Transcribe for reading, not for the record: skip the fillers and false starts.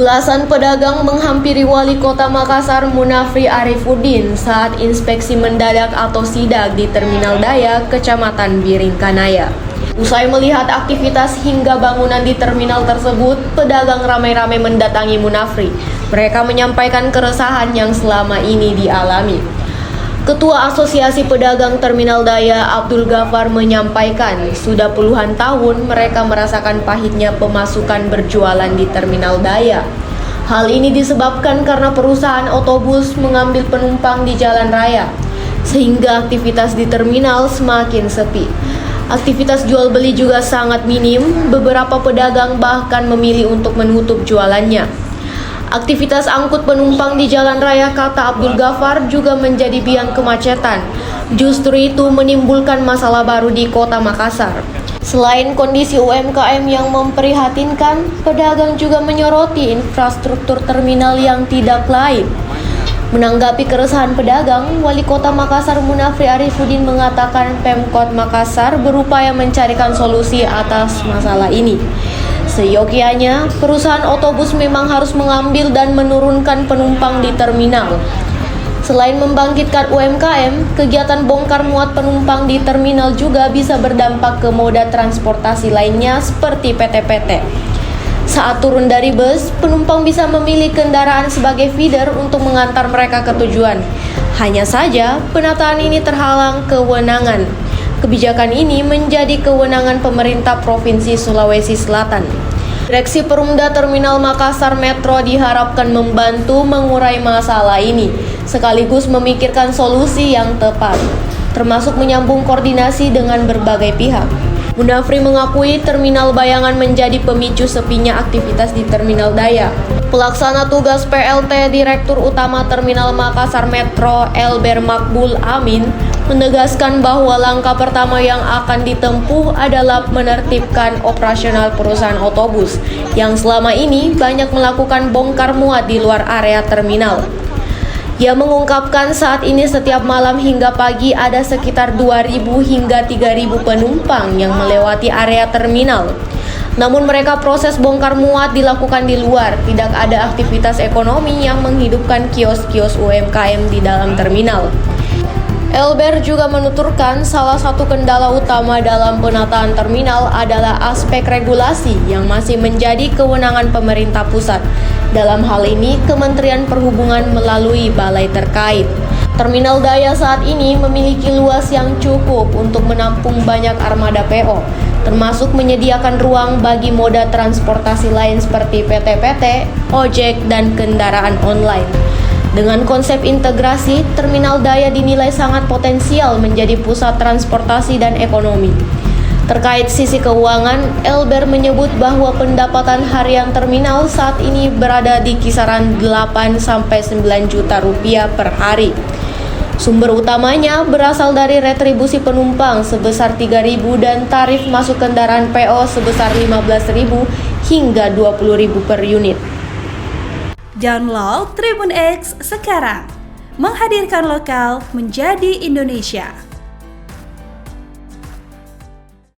Belasan pedagang menghampiri Wali Kota Makassar Munafri Arifuddin saat inspeksi mendadak atau sidak di Terminal Daya, Kecamatan Biringkanaya. Usai melihat aktivitas hingga bangunan di terminal tersebut, pedagang ramai-ramai mendatangi Munafri. Mereka menyampaikan keresahan yang selama ini dialami. Ketua Asosiasi Pedagang Terminal Daya, Abdul Ghaffar, menyampaikan sudah puluhan tahun mereka merasakan pahitnya pemasukan berjualan di Terminal Daya. Hal ini disebabkan karena perusahaan otobus mengambil penumpang di jalan raya, sehingga aktivitas di terminal semakin sepi. Aktivitas jual beli juga sangat minim, beberapa pedagang bahkan memilih untuk menutup jualannya. Aktivitas angkut penumpang di jalan raya, kata Abdul Ghaffar, juga menjadi biang kemacetan. Justru itu menimbulkan masalah baru di Kota Makassar. Selain kondisi UMKM yang memprihatinkan, pedagang juga menyoroti infrastruktur terminal yang tidak layak. Menanggapi keresahan pedagang, Wali Kota Makassar Munafri Arifuddin mengatakan Pemkot Makassar berupaya mencarikan solusi atas masalah ini. Seyogyanya, perusahaan otobus memang harus mengambil dan menurunkan penumpang di terminal. Selain membangkitkan UMKM, kegiatan bongkar muat penumpang di terminal juga bisa berdampak ke moda transportasi lainnya seperti PT-PT. Saat turun dari bus, penumpang bisa memilih kendaraan sebagai feeder untuk mengantar mereka ke tujuan. Hanya saja, penataan ini terhalang kewenangan. Kebijakan ini menjadi kewenangan pemerintah Provinsi Sulawesi Selatan. Direksi Perumda Terminal Makassar Metro diharapkan membantu mengurai masalah ini, sekaligus memikirkan solusi yang tepat, termasuk menyambung koordinasi dengan berbagai pihak. Munafri mengakui terminal bayangan menjadi pemicu sepinya aktivitas di Terminal Daya. Pelaksana tugas PLT Direktur Utama Terminal Makassar Metro, Elber Makbul Amin, menegaskan bahwa langkah pertama yang akan ditempuh adalah menertibkan operasional perusahaan otobus yang selama ini banyak melakukan bongkar muat di luar area terminal. Ia mengungkapkan saat ini setiap malam hingga pagi ada sekitar 2.000 hingga 3.000 penumpang yang melewati area terminal. Namun mereka proses bongkar muat dilakukan di luar, tidak ada aktivitas ekonomi yang menghidupkan kios-kios UMKM di dalam terminal. Elber juga menuturkan salah satu kendala utama dalam penataan terminal adalah aspek regulasi yang masih menjadi kewenangan pemerintah pusat. Dalam hal ini, Kementerian Perhubungan melalui balai terkait. Terminal Daya saat ini memiliki luas yang cukup untuk menampung banyak armada PO, termasuk menyediakan ruang bagi moda transportasi lain seperti PT-PT, ojek, dan kendaraan online. Dengan konsep integrasi, Terminal Daya dinilai sangat potensial menjadi pusat transportasi dan ekonomi. Terkait sisi keuangan, Elber menyebut bahwa pendapatan harian terminal saat ini berada di kisaran 8-9 juta rupiah per hari. Sumber utamanya berasal dari retribusi penumpang sebesar 3.000 dan tarif masuk kendaraan PO sebesar 15.000 hingga 20.000 per unit. Download Tribun X sekarang, menghadirkan lokal menjadi Indonesia.